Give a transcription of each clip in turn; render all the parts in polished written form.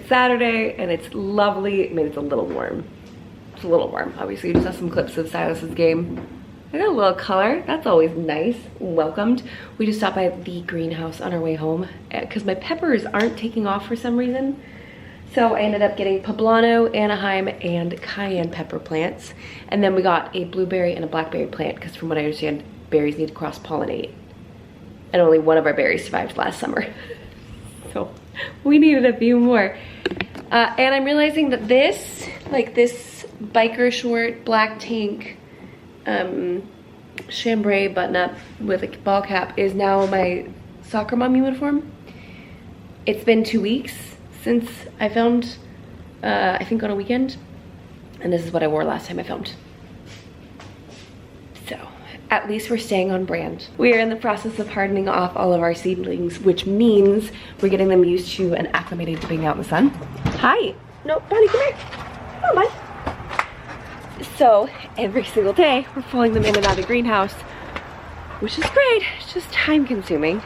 It's Saturday and it's lovely. I mean, it's a little warm. It's a little warm. Obviously, you just saw some clips of Silas's game. I got a little color. That's always nice. Welcomed. We just stopped by the greenhouse on our way home because my peppers aren't taking off for some reason. So I ended up getting poblano, Anaheim, and cayenne pepper plants. And then we got a blueberry and a blackberry plant because from what I understand, berries need to cross-pollinate. And only one of our berries survived last summer. So we needed a few more. And I'm realizing that this, like this biker short black tank chambray button-up with a ball cap is now my soccer mom uniform. It's been 2 weeks since I filmed, I think on a weekend, and this is what I wore last time I filmed. So, at least we're staying on brand. We are in the process of hardening off all of our seedlings, which means we're getting them used to and acclimated to being out in the sun. Hi! No, Bonnie, come here. Come on, bud. So, every single day, we're pulling them in and out of the greenhouse, which is great. It's just time consuming.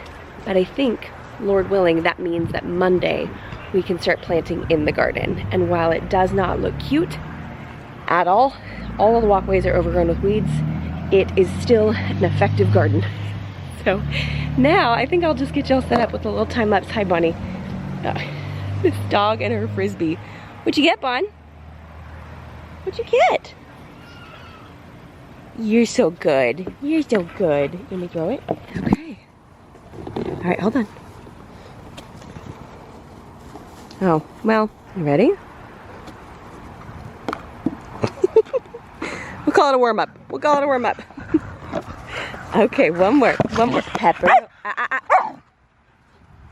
But I think, Lord willing, that means that Monday we can start planting in the garden. And while it does not look cute at all of the walkways are overgrown with weeds, it is still an effective garden. So now I think I'll just get y'all set up with a little time-lapse. Hi, Bonnie. This dog and her frisbee. What'd you get, Bon? What'd you get? You're so good. You're so good. You want me to throw it? Okay. All right, hold on. Oh, well, you ready? We'll call it a warm-up. We'll call it a warm-up. Okay, one more pepper.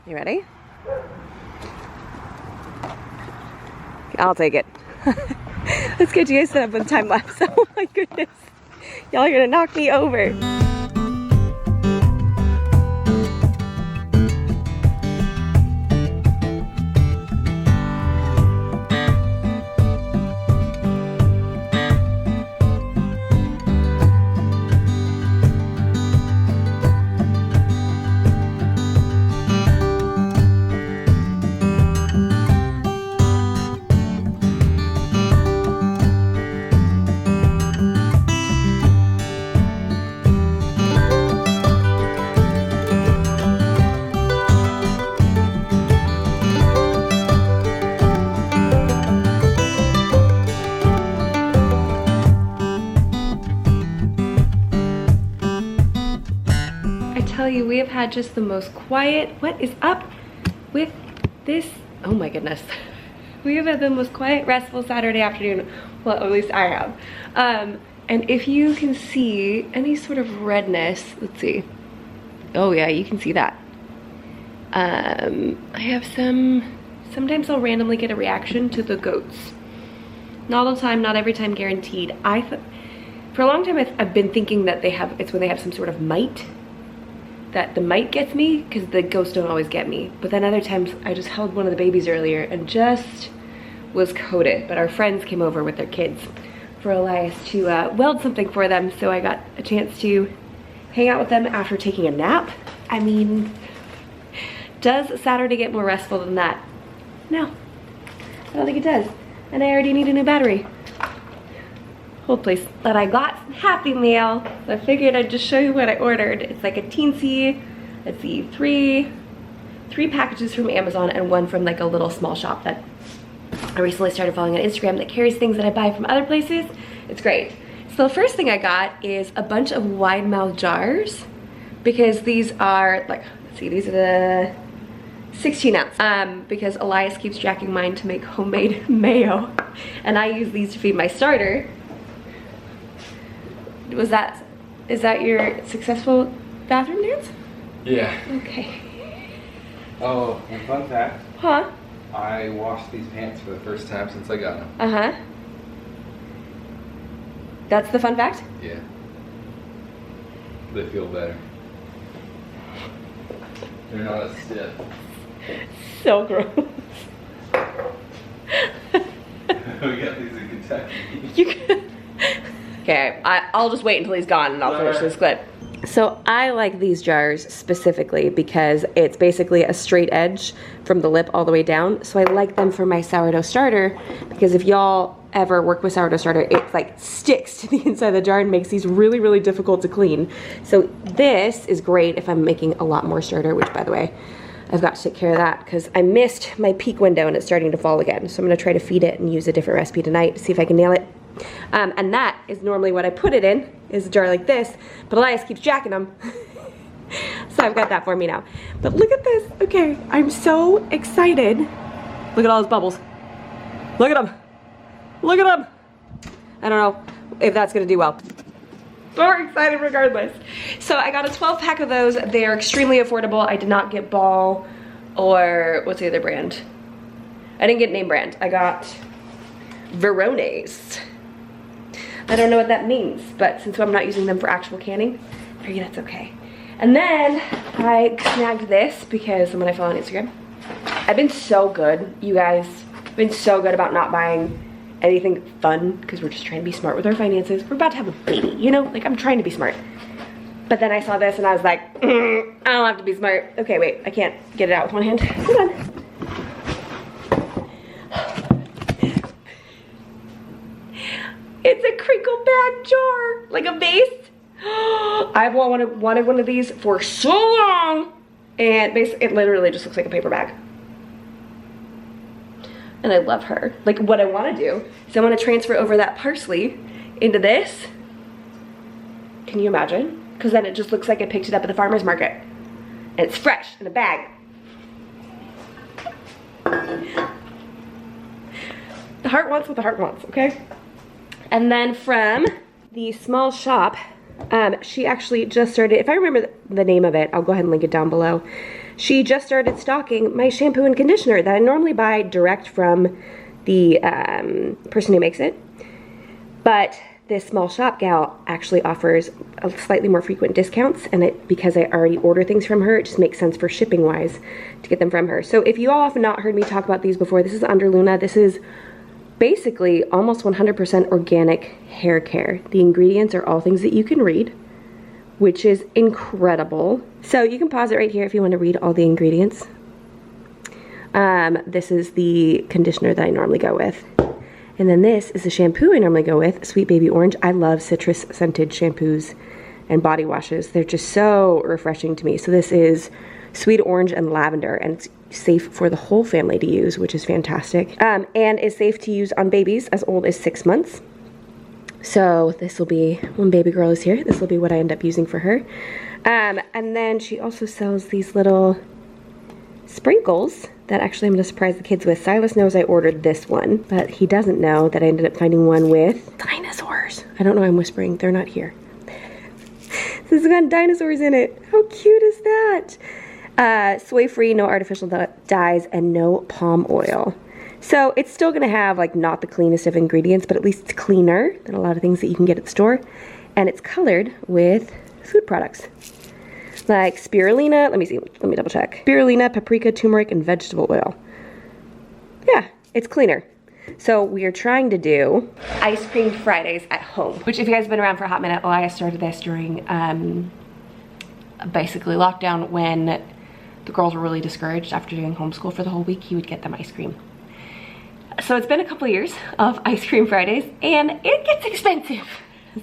You ready? I'll take it. Let's get you guys set up with a time lapse. Oh my goodness. Y'all are gonna knock me over. You, we have had just the most quiet, what is up with this? Oh my goodness. We have had the most quiet, restful Saturday afternoon. Well, at least I have. And if you can see any sort of redness, let's see. Oh yeah, you can see that. I have sometimes I'll randomly get a reaction to the goats. Not all the time, not every time guaranteed. For a long time I've been thinking that it's when they have some sort of mite, that the mite gets me, because the goats don't always get me. But then other times, I just held one of the babies earlier and just was coated. But our friends came over with their kids for Elias to weld something for them, so I got a chance to hang out with them after taking a nap. I mean, does Saturday get more restful than that? No, I don't think it does. And I already need a new battery. Hold please. But I got some Happy Meal, so I figured I'd just show you what I ordered. It's like a teensy, let's see, three packages from Amazon and one from like a little small shop that I recently started following on Instagram that carries things that I buy from other places. It's great. So the first thing I got is a bunch of wide mouth jars, because these are like, let's see, these are the 16 ounce, because Elias keeps jacking mine to make homemade mayo, and I use these to feed my starter. Is that your successful bathroom dance? Yeah. Okay. Oh, and fun fact. Huh? I washed these pants for the first time since I got them. Uh-huh. That's the fun fact? Yeah. They feel better. They're not as stiff. So gross. We got these in Kentucky. You can... Okay, I'll just wait until he's gone and I'll finish this clip. So I like these jars specifically because it's basically a straight edge from the lip all the way down. So I like them for my sourdough starter because if y'all ever work with sourdough starter, it like sticks to the inside of the jar and makes these really, really difficult to clean. So this is great if I'm making a lot more starter, which by the way, I've got to take care of that because I missed my peak window and it's starting to fall again. So I'm gonna try to feed it and use a different recipe tonight to see if I can nail it. And that is normally what I put it in, is a jar like this, but Elias keeps jacking them. So I've got that for me now. But look at this, okay, I'm so excited. Look at all those bubbles. Look at them. Look at them. I don't know if that's gonna do well. So excited regardless. So I got a 12 pack of those. They're extremely affordable. I did not get Ball or what's the other brand? I didn't get name brand. I got Verones. I don't know what that means, but since I'm not using them for actual canning, I figured that's okay. And then I snagged this because someone I follow on Instagram. I've been so good, you guys. I've been so good about not buying anything fun because we're just trying to be smart with our finances. We're about to have a baby, you know? Like, I'm trying to be smart. But then I saw this and I was like, I don't have to be smart. Okay, wait, I can't get it out with one hand. Hold on. It's a crinkle bag jar, like a vase. I've wanted one of these for so long. And basically, it literally just looks like a paper bag. And I love her. Like, what I want to do is I want to transfer over that parsley into this. Can you imagine? Because then it just looks like I picked it up at the farmer's market. And it's fresh in a bag. The heart wants what the heart wants, okay? And then from the small shop, she actually just started, if I remember the name of it, I'll go ahead and link it down below. She just started stocking my shampoo and conditioner that I normally buy direct from the person who makes it. But this small shop gal actually offers a slightly more frequent discounts, and because I already order things from her, it just makes sense for shipping wise to get them from her. So if you all have not heard me talk about these before, this is Under Luna. This is basically almost 100% organic hair care. The ingredients are all things that you can read, which is incredible. So you can pause it right here if you want to read all the ingredients. This is the conditioner that I normally go with. And then this is the shampoo I normally go with, Sweet Baby Orange. I love citrus scented shampoos and body washes. They're just so refreshing to me. So this is Sweet Orange and Lavender, and it's safe for the whole family to use, which is fantastic. And is safe to use on babies as old as 6 months. So this will be, when baby girl is here, this will be what I end up using for her. And then she also sells these little sprinkles that actually I'm gonna surprise the kids with. Silas knows I ordered this one, but he doesn't know that I ended up finding one with dinosaurs. I don't know why I'm whispering, they're not here. This has got dinosaurs in it. How cute is that? Soy-free, no artificial dyes, and no palm oil. So it's still gonna have like not the cleanest of ingredients, but at least it's cleaner than a lot of things that you can get at the store. And it's colored with food products. Like spirulina, let me see, let me double check. Spirulina, paprika, turmeric, and vegetable oil. Yeah, it's cleaner. So we are trying to do ice cream Fridays at home, which if you guys have been around for a hot minute, Elias started this during basically lockdown when the girls were really discouraged after doing homeschool for the whole week. He would get them ice cream. So it's been a couple of years of ice cream Fridays and it gets expensive.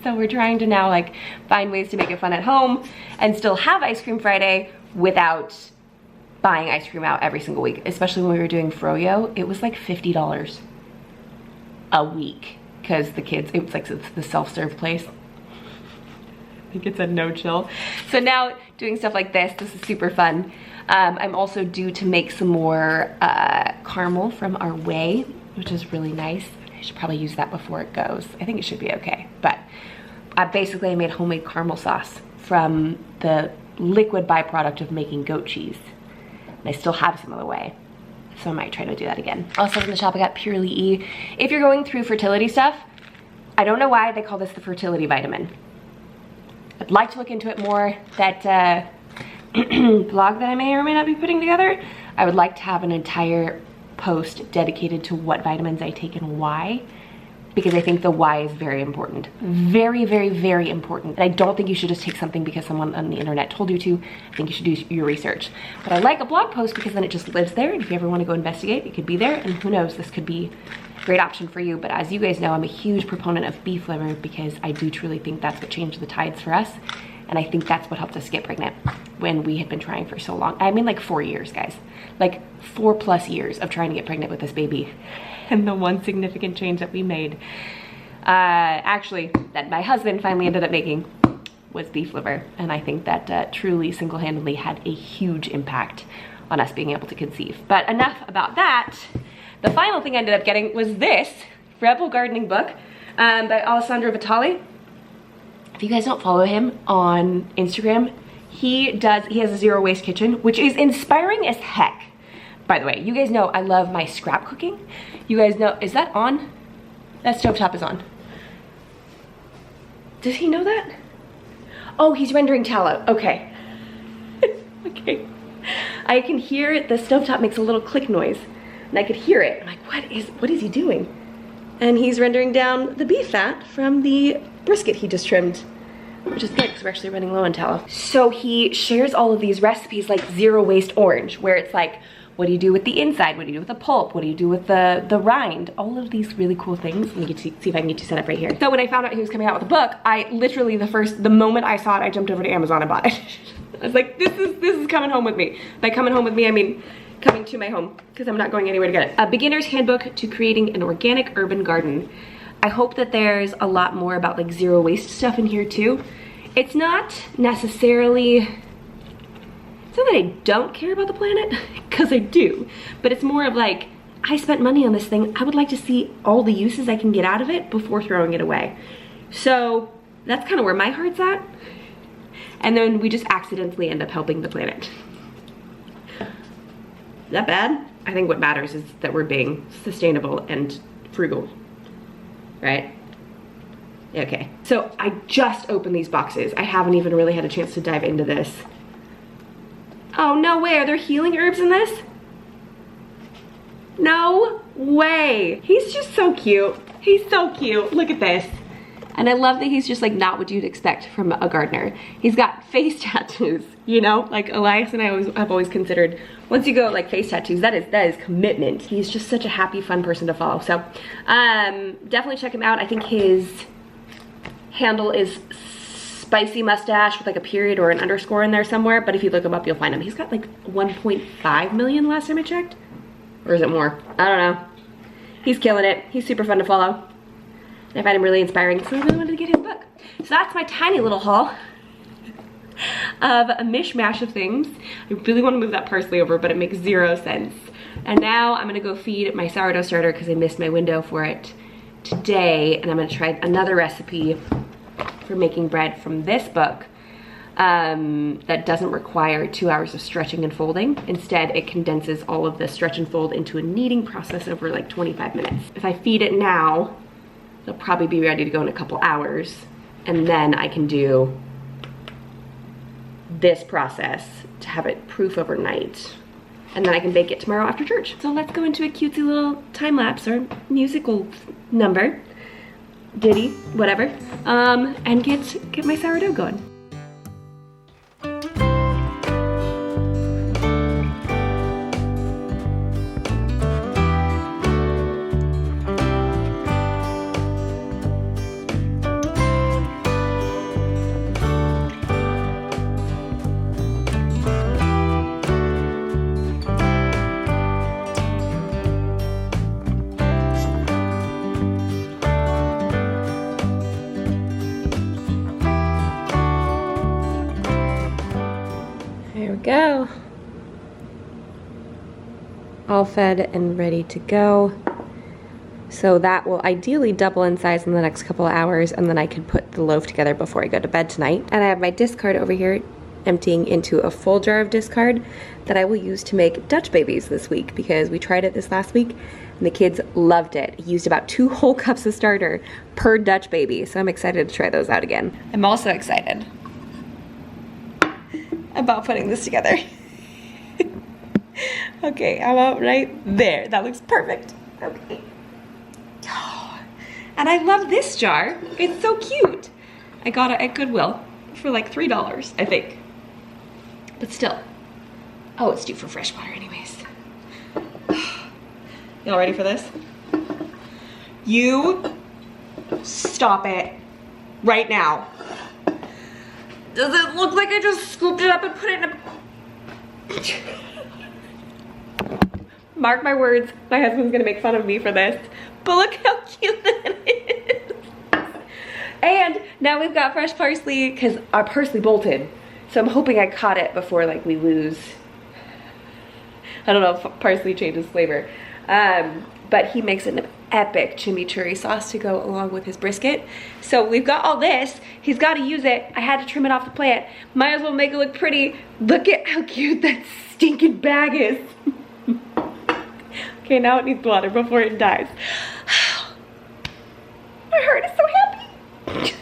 So we're trying to now like find ways to make it fun at home and still have ice cream Friday without buying ice cream out every single week. Especially when we were doing Froyo, it was like $50 a week because the kids, it was like it's the self-serve place. I think it's a no chill. So now doing stuff like this is super fun. I'm also due to make some more caramel from our whey, which is really nice. I should probably use that before it goes. I think it should be okay. But I made homemade caramel sauce from the liquid byproduct of making goat cheese. And I still have some of the whey. So I might try to do that again. Also from the shop, I got Purely E. If you're going through fertility stuff, I don't know why they call this the fertility vitamin. I'd like to look into it more. That blog that I may or may not be putting together, I would like to have an entire post dedicated to what vitamins I take and why. because I think the why is very important. Very, very, very important. And I don't think you should just take something because someone on the internet told you to. I think you should do your research. But I like a blog post because then it just lives there, and if you ever want to go investigate, it could be there, and who knows, this could be a great option for you. But as you guys know, I'm a huge proponent of beef liver because I do truly think that's what changed the tides for us. And I think that's what helped us get pregnant when we had been trying for so long. I mean, like 4 years, guys. Like 4+ years of trying to get pregnant with this baby. And the one significant change that we made, actually, that my husband finally ended up making, was beef liver. And I think that truly single-handedly had a huge impact on us being able to conceive. But enough about that. The final thing I ended up getting was this Rebel Gardening book by Alessandro Vitali. If you guys don't follow him on Instagram, he has a zero waste kitchen, which is inspiring as heck. By the way, you guys know I love my scrap cooking. You guys know, is that on? That stovetop is on. Does he know that? Oh, he's rendering tallow, okay. Okay. I can hear it, the stovetop makes a little click noise, and I could hear it. I'm like, what is he doing? And he's rendering down the beef fat from the brisket he just trimmed, which is good because we're actually running low on tallow. So he shares all of these recipes like zero waste orange, where it's like, what do you do with the inside? What do you do with the pulp? What do you do with the rind? All of these really cool things. Let me see if I can get you set up right here. So when I found out he was coming out with a book, I literally, the moment I saw it, I jumped over to Amazon and bought it. I was like, this is coming home with me. By coming home with me, I mean coming to my home, because I'm not going anywhere to get it. A beginner's handbook to creating an organic urban garden. I hope that there's a lot more about like zero waste stuff in here too. It's not necessarily, it's not that I don't care about the planet, because I do, but it's more of like, I spent money on this thing, I would like to see all the uses I can get out of it before throwing it away. So that's kind of where my heart's at. And then we just accidentally end up helping the planet. Is that bad? I think what matters is that we're being sustainable and frugal, right? Okay, so I just opened these boxes. I haven't even really had a chance to dive into this. Oh, no way, are there healing herbs in this? No way. He's just so cute. He's so cute, look at this. And I love that he's just like not what you'd expect from a gardener. He's got face tattoos, you know? Like Elias and I have always considered, once you go like face tattoos, that is commitment. He's just such a happy, fun person to follow. So definitely check him out. I think his handle is spicy mustache with like a period or an underscore in there somewhere, but if you look him up, you'll find him. He's got like 1.5 million last time I checked. Or is it more? I don't know. He's killing it. He's super fun to follow. I find him really inspiring, so I really wanted to get his book. So that's my tiny little haul of a mishmash of things. I really want to move that parsley over, but it makes zero sense. And now I'm gonna go feed my sourdough starter because I missed my window for it today, and I'm gonna try another recipe for making bread from this book that doesn't require 2 hours of stretching and folding. Instead, it condenses all of the stretch and fold into a kneading process over like 25 minutes. If I feed it now, it'll probably be ready to go in a couple hours, and then I can do this process to have it proof overnight, and then I can bake it tomorrow after church. So let's go into a cutesy little time lapse or musical number, ditty, whatever, and get my sourdough going. Go. All fed and ready to go. So that will ideally double in size in the next couple of hours, and then I can put the loaf together before I go to bed tonight. And I have my discard over here emptying into a full jar of discard that I will use to make Dutch babies this week, because we tried it this last week and the kids loved it. He used about 2 whole cups of starter per Dutch baby, so I'm excited to try those out again. I'm also excited about putting this together. Okay, how about right there? That looks perfect. Okay. Oh, And I love this jar. It's so cute. I got it at Goodwill for like $3, I think. But still. Oh, it's due for fresh water anyways. Y'all ready for this? You stop it right now. Does it look like I just scooped it up and put it in a... Mark my words, my husband's gonna make fun of me for this. But look how cute that is. And now we've got fresh parsley because our parsley bolted. So I'm hoping I caught it before like we lose. I don't know if parsley changes flavor. But he makes an epic chimichurri sauce to go along with his brisket. So we've got all this. He's got to use it. I had to trim it off the plant. Might as well make it look pretty. Look at how cute that stinking bag is. Okay, now it needs water before it dies. My heart is so happy.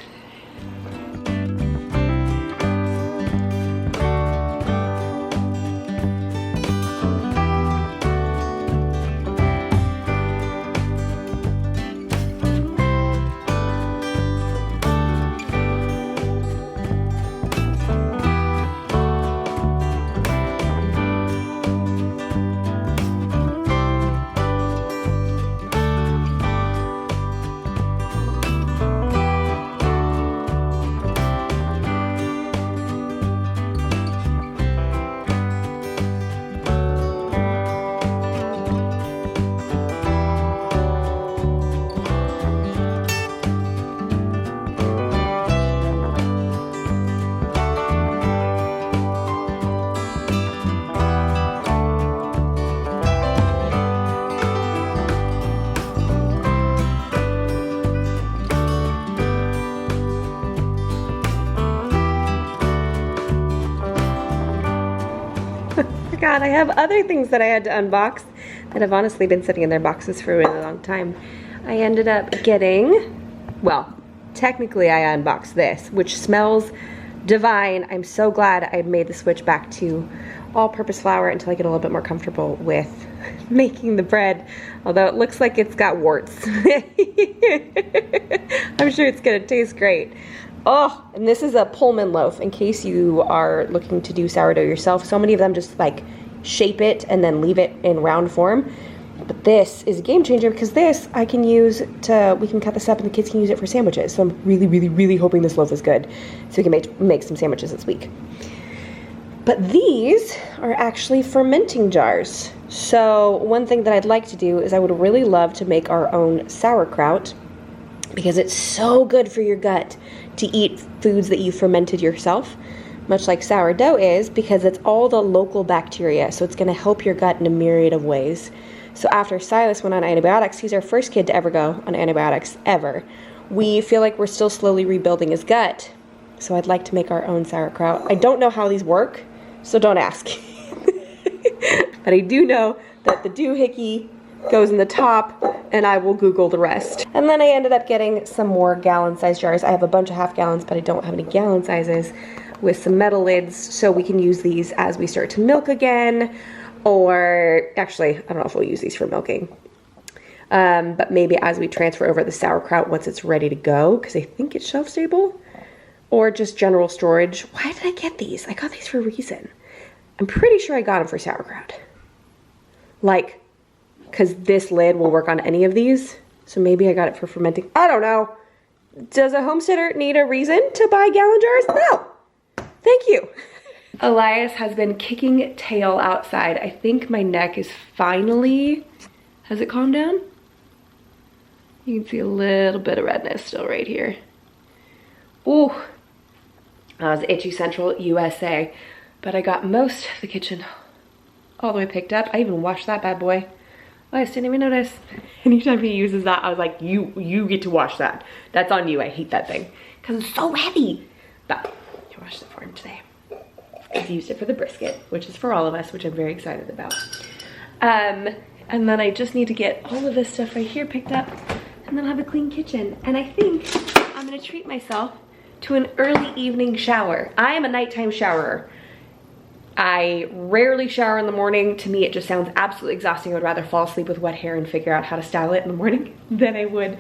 God, I have other things that I had to unbox that have honestly been sitting in their boxes for a really long time. I ended up getting, well, technically I unboxed this, which smells divine. I'm so glad I made the switch back to all-purpose flour until I get a little bit more comfortable with making the bread, although it looks like it's got warts. I'm sure it's gonna taste great. Oh, and this is a Pullman loaf in case you are looking to do sourdough yourself. So many of them just like shape it and then leave it in round form. But this is a game changer because this I can use to, we can cut this up and the kids can use it for sandwiches. So I'm really, really, really hoping this loaf is good so we can make some sandwiches this week. But these are actually fermenting jars. So one thing that I'd like to do is I would really love to make our own sauerkraut because it's so good for your gut to eat foods that you fermented yourself, much like sourdough is, because it's all the local bacteria. So it's gonna help your gut in a myriad of ways. So after Silas went on antibiotics, he's our first kid to ever go on antibiotics, ever. We feel like we're still slowly rebuilding his gut. So I'd like to make our own sauerkraut. I don't know how these work, so don't ask. But I do know that the doohickey goes in the top, and I will Google the rest. And then I ended up getting some more gallon-sized jars. I have a bunch of half gallons, but I don't have any gallon sizes, with some metal lids, so we can use these as we start to milk again, or actually, I don't know if we'll use these for milking. But maybe as we transfer over the sauerkraut once it's ready to go, because I think it's shelf stable, or just general storage. Why did I get these? I got these for a reason. I'm pretty sure I got them for sauerkraut. Like, because this lid will work on any of these. So maybe I got it for fermenting. I don't know. Does a homesteader need a reason to buy gallon jars? No. Thank you. Elias has been kicking tail outside. I think my neck is finally, has it calmed down? You can see a little bit of redness still right here. Ooh, that was Itchy Central USA. But I got most of the kitchen all the way picked up. I even washed that bad boy. Oh, I just didn't even notice. Anytime he uses that, I was like, you get to wash that. That's on you. I hate that thing because it's so heavy. But I washed it for him today. I've used it for the brisket, which is for all of us, which I'm very excited about. And then I just need to get all of this stuff right here picked up, and then I'll have a clean kitchen. And I think I'm gonna treat myself to an early evening shower. I am a nighttime showerer. I rarely shower in the morning. To me, it just sounds absolutely exhausting. I would rather fall asleep with wet hair and figure out how to style it in the morning than I would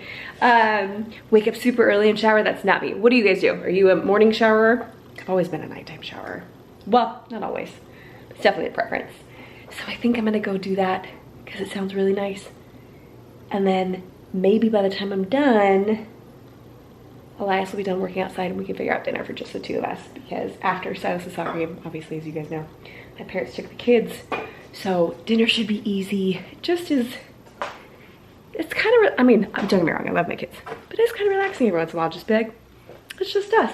wake up super early and shower. That's not me. What do you guys do? Are you a morning showerer? I've always been a nighttime showerer. Well, not always. It's definitely a preference. So I think I'm gonna go do that because it sounds really nice. And then maybe by the time I'm done, Elias will be done working outside and we can figure out dinner for just the two of us, because after Silas's soccer game, obviously, as you guys know, my parents took the kids, so dinner should be easy. Just as, it's kind of, I mean, don't get me wrong, I love my kids, but it's kind of relaxing every once in a while, just be like, it's just us.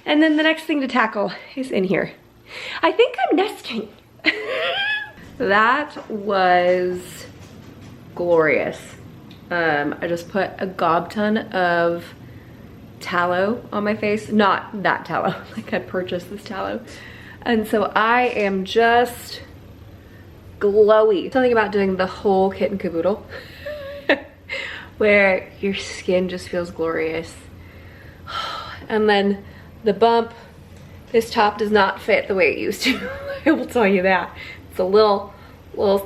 And then the next thing to tackle is in here. I think I'm nesting. That was glorious. I just put a gob ton of tallow on my face. Not that tallow, like I purchased this tallow. And so I am just glowy. Something about doing the whole kit and caboodle where your skin just feels glorious. And then the bump, this top does not fit the way it used to. I will tell you that. It's a little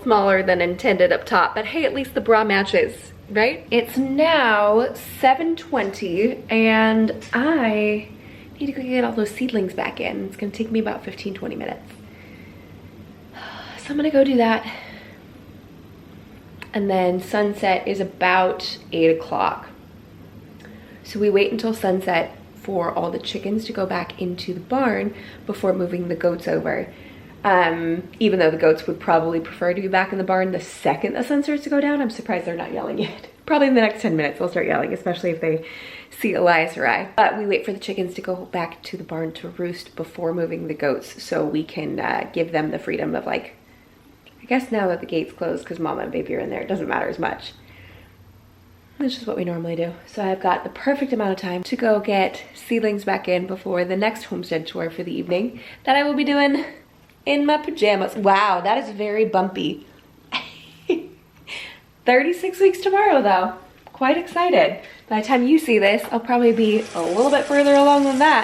smaller than intended up top, but hey, at least the bra matches, right? It's now 7:20 and I need to go get all those seedlings back in. It's gonna take me about 15-20 minutes. So I'm gonna go do that. And then sunset is about 8 o'clock. So we wait until sunset for all the chickens to go back into the barn before moving the goats over. Even though the goats would probably prefer to be back in the barn the second the sun starts to go down. I'm surprised they're not yelling yet. Probably in the next 10 minutes they'll start yelling, especially if they see Elias or I. But we wait for the chickens to go back to the barn to roost before moving the goats, so we can give them the freedom of, like, I guess now that the gate's closed because mama and baby are in there, it doesn't matter as much. That's just what we normally do. So I've got the perfect amount of time to go get seedlings back in before the next homestead chore for the evening that I will be doing in my pajamas. Wow, that is very bumpy. 36 weeks tomorrow though. Quite excited. By the time you see this, I'll probably be a little bit further along than that.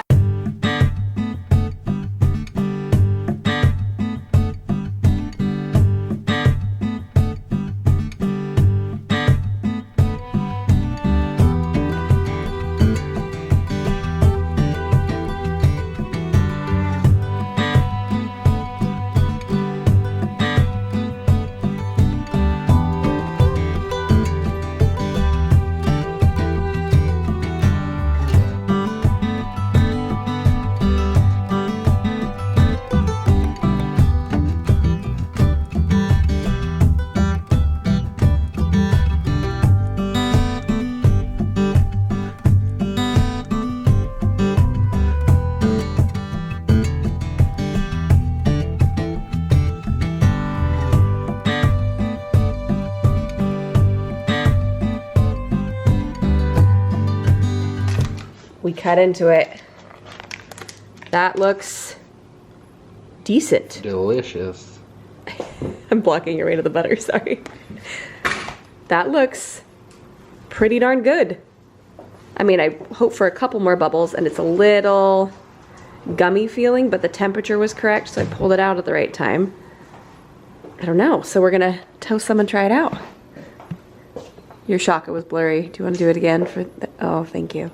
We cut into it. That looks decent. Delicious. I'm blocking your way to the butter, sorry. That looks pretty darn good. I mean, I hope for a couple more bubbles, and it's a little gummy feeling, but the temperature was correct, so I pulled it out at the right time. I don't know, so we're gonna toast some and try it out. Your shaka was blurry. Do you want to do it again? Oh, thank you.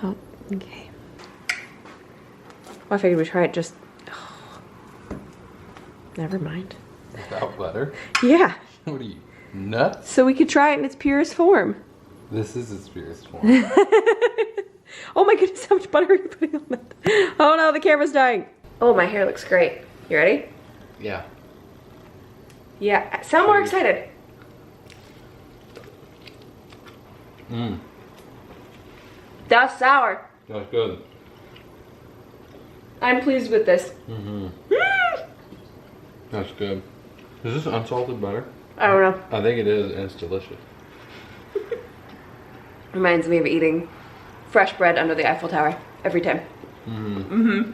Oh, okay. Well, I figured we'd try it just... Oh. Never mind. Without butter? Yeah. What are you, nuts? So we could try it in its purest form. This is its purest form. Oh my goodness, how much butter are you putting on that? Oh no, the camera's dying. Oh, my hair looks great. You ready? Yeah. Yeah, sound more excited. Mmm. That's sour. That's good. I'm pleased with this. Mm-hmm. That's good. Is this unsalted butter? I don't know. I think it is, and it's delicious. Reminds me of eating fresh bread under the Eiffel Tower every time. Mm-hmm. Mm-hmm.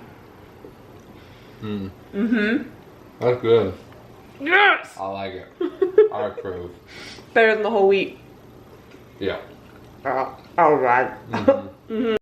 Mm. Mm-hmm. That's good. Yes! I like it. I approve. Better than the whole wheat. Yeah. All right. Mm-hmm. Mm-hmm.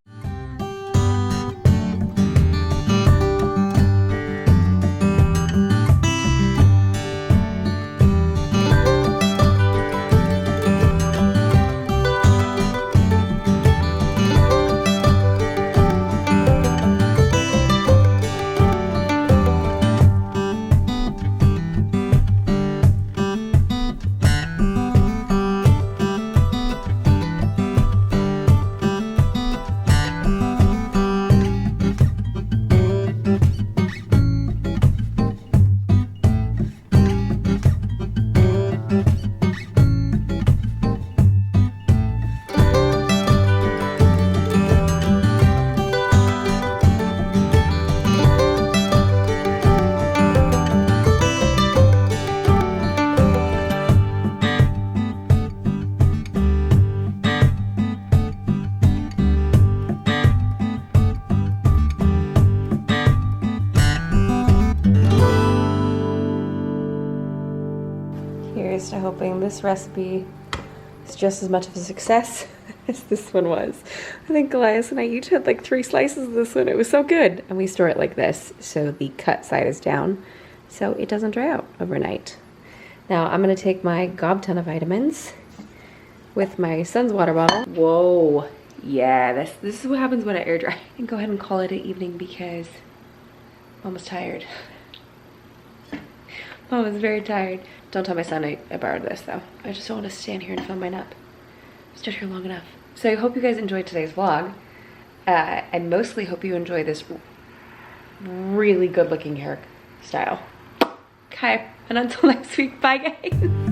taste. I'm hoping this recipe is just as much of a success as this one was. I think Elias and I each had like 3 slices of this one. It was so good. And we store it like this, so the cut side is down, so it doesn't dry out overnight. Now I'm gonna take my gob ton of vitamins with my son's water bottle. Whoa, yeah, this is what happens when I air dry. And go ahead and call it an evening because Mom was tired. Mom was very tired. Don't tell my son I borrowed this though. I just don't want to stand here and film my nap. I've stood here long enough. So I hope you guys enjoyed today's vlog. I mostly hope you enjoy this really good looking hairstyle. Okay, and until next week, bye guys.